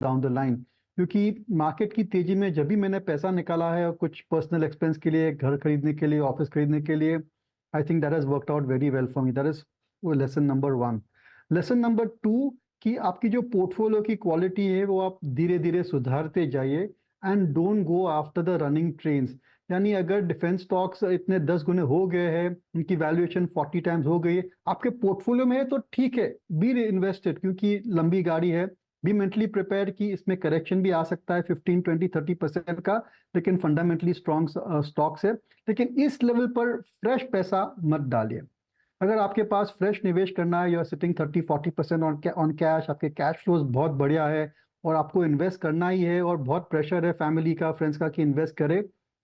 Down the line, क्योंकि market की तेजी में जब भी मैंने पैसा निकाला है और कुछ पर्सनल एक्सपेंस के लिए, घर खरीदने के लिए, ऑफिस खरीदने के लिए, I think that has worked out very well for me. That is lesson number 1। Lesson number 2, कि आपकी जो पोर्टफोलियो की क्वालिटी है वो आप धीरे धीरे सुधारते जाइए and don't go after the running trains. यानी अगर डिफेंस स्टॉक्स इतने 10 गुने हो गए हैं, उनकी वैल्यूएशन 40 टाइम्स हो गई है, आपके पोर्टफोलियो में है तो ठीक है, बी इन्वेस्टेड, क्योंकि लंबी गाड़ी है। बी मेंटली प्रिपेयर कि इसमें करेक्शन भी आ सकता है 15, 20, 30% का, लेकिन फंडामेंटली स्ट्रॉन्ग स्टॉक्स है। लेकिन इस लेवल पर फ्रेश पैसा मत डालिए। अगर आपके पास फ्रेश निवेश करना है, you are sitting 30-40% on cash, आपके कैश फ्लोज बहुत बढ़िया है और आपको इन्वेस्ट करना ही है और बहुत प्रेशर है फैमिली का, फ्रेंड्स का कि इन्वेस्ट करे,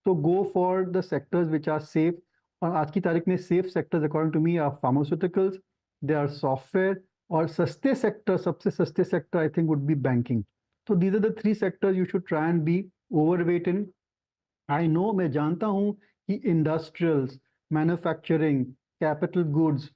तो go for the sectors which are safe. और आज की तारीख में safe sectors according to me are pharmaceuticals, they are software, और सस्ते सेक्टर, सबसे सस्ते sector I think would be banking. तो these are the 3 sectors you should try and be overweight in. I know, मैं जानता हूं कि इंडस्ट्रियल्स, मैन्युफैक्चरिंग, कैपिटल गुड्स,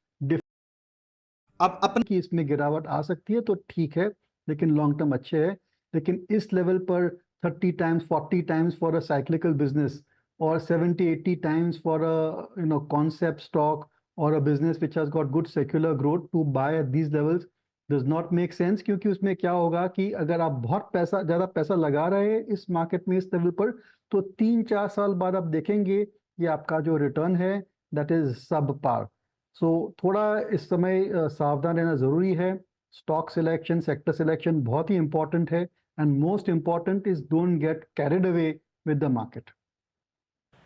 अब अपन की इसमें गिरावट आ सकती है तो ठीक है, लेकिन लॉन्ग टर्म अच्छे है। लेकिन इस लेवल पर 30 times 40 times for a cyclical business और 70-80 times for a concept stock और a business which has got good secular growth to buy at these levels does not make sense. क्योंकि उसमें क्या होगा कि अगर आप बहुत पैसा, ज़्यादा पैसा लगा रहे हैं इस मार्केट में, इस लेवल पर, तो 3-4 साल बाद आप देखेंगे कि आपका जो रिटर्न है दैट इज सब पार। सो थोड़ा इस समय सावधान रहना ज़रूरी है। स्टॉक सिलेक्शन, सेक्टर सिलेक्शन बहुत ही इंपॉर्टेंट है, and most important is don't get carried away with the market.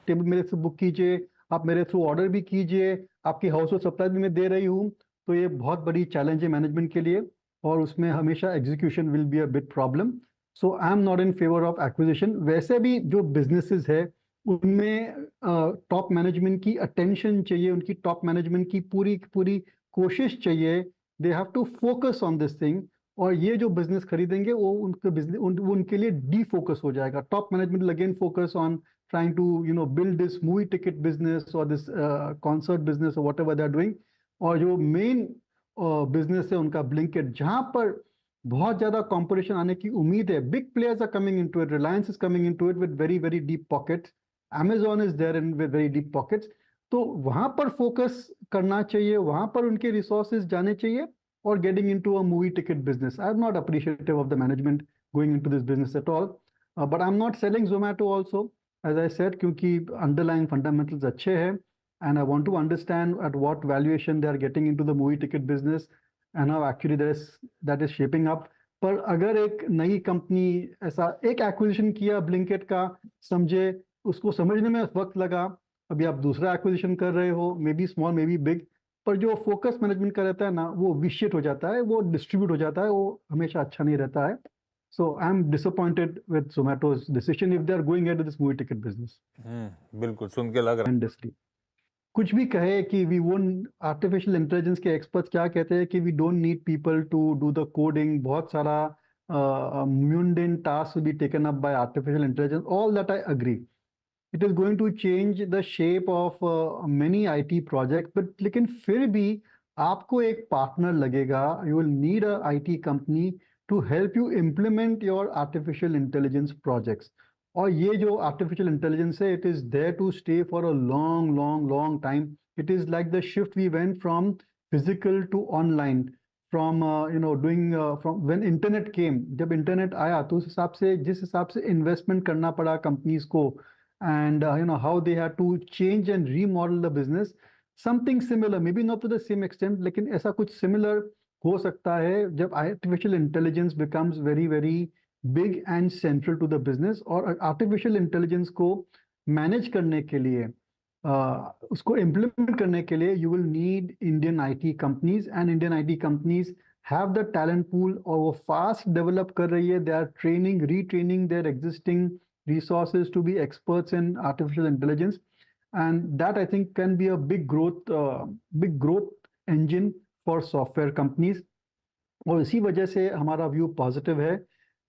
Table मेरे से बुक कीजिए, आप मेरे थ्रू ऑर्डर भी कीजिए, आपकी हाउस होल्ड सप्लाई भी मैं दे रही हूँ, तो ये बहुत बड़ी चैलेंज है मैनेजमेंट के लिए, और उसमें हमेशा execution will be a big problem. So I am not in favour of acquisition. वैसे भी जो बिजनेसेस है उनमें टॉप मैनेजमेंट की अटेंशन चाहिए, उनकी टॉप मैनेजमेंट की पूरी पूरी कोशिश चाहिए। They have to focus on this thing, और ये जो बिजनेस खरीदेंगे वो उनके बिजनेस उनके लिए डी फोकस हो जाएगा। Top management will again focus on trying to build this movie ticket business or this concert business or whatever they are doing। और जो मेन बिजनेस है उनका ब्लिंकिट, जहां पर बहुत ज्यादा कंपटीशन आने की उम्मीद है, big players are coming into it, Reliance is coming into it with very very deep pockets, Amazon is there in with very deep pockets. तो वहां पर फोकस करना चाहिए, वहां पर उनके रिसोर्सेज जाने चाहिए, और getting into a movie ticket business. I am not appreciative of the management going into this business at all, but I am not selling Zomato also, as I said, क्योंकि underlying fundamentals अच्छे हैं, and I want to understand at what valuation they are getting into the movie ticket business and how actually that is shaping up। पर अगर एक नई company ऐसा एक acquisition किया ब्लिंकिट का, समझे, उसको समझने में वक्त लगा, अभी आप दूसरा एक्विजिशन कर रहे हो, may be small may be big, पर जो फोकस मैनेजमेंट का रहता है ना, वो विशिएट हो जाता है, वो डिस्ट्रीब्यूट हो जाता है, वो हमेशा अच्छा नहीं रहता है। So I'm disappointed with Zomato's decision if they are going ahead with this movie ticket business। बिल्कुल सुन के लग रहा Tremendously। कुछ भी कहे कि वी वोंट, आर्टिफिशियल इंटेलिजेंस के एक्सपर्ट्स क्या कहते हैं कि we don't need people to do the coding, बहुत सारा mundane task be taken up by artificial intelligence, all that I agree. It is going to change the shape of many IT project, but लेकिन फिर भी आपको एक partner लगेगा, you will need a IT company to help you implement your artificial intelligence projects. और ये जो artificial intelligence है, it is there to stay for a long long long time. It is like the shift we went from physical to online, from doing from when internet came, जब internet आया तो उस हिसाब से, जिस हिसाब से इन्वेस्टमेंट करना पड़ा कंपनीज को, and how they had to change and remodel the business, something similar, maybe not to the same extent, लेकिन ऐसा कुछ similar हो सकता है जब artificial intelligence becomes very very big and central to the business। और artificial intelligence को manage करने के लिए, उसको implement करने के लिए, you will need Indian IT companies, and Indian IT companies have the talent pool, और वो fast develop कर रही है, they are training, retraining their existing resources to be experts in artificial intelligence, and that I think can be a big growth engine for software companies। और इसी वजह से हमारा व्यू पॉजिटिव है।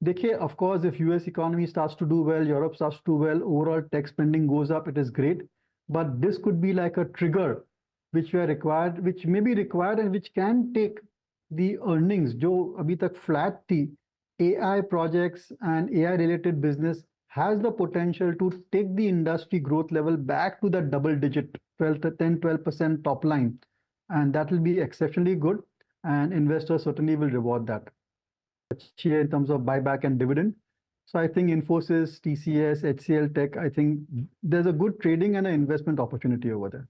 देखिए, of course if US economy starts to do well, Europe starts to do well, overall tech spending goes up, it is great, but this could be like a trigger which were required, which may be required, and which can take the earnings जो अभी तक flat थी, AI projects and AI related business has the potential to take the industry growth level back to the double digit 12 to 10, 12% top line. And that will be exceptionally good. And investors certainly will reward that in terms of buyback and dividend. So I think Infosys, TCS, HCL Tech, I think there's a good trading and an investment opportunity over there.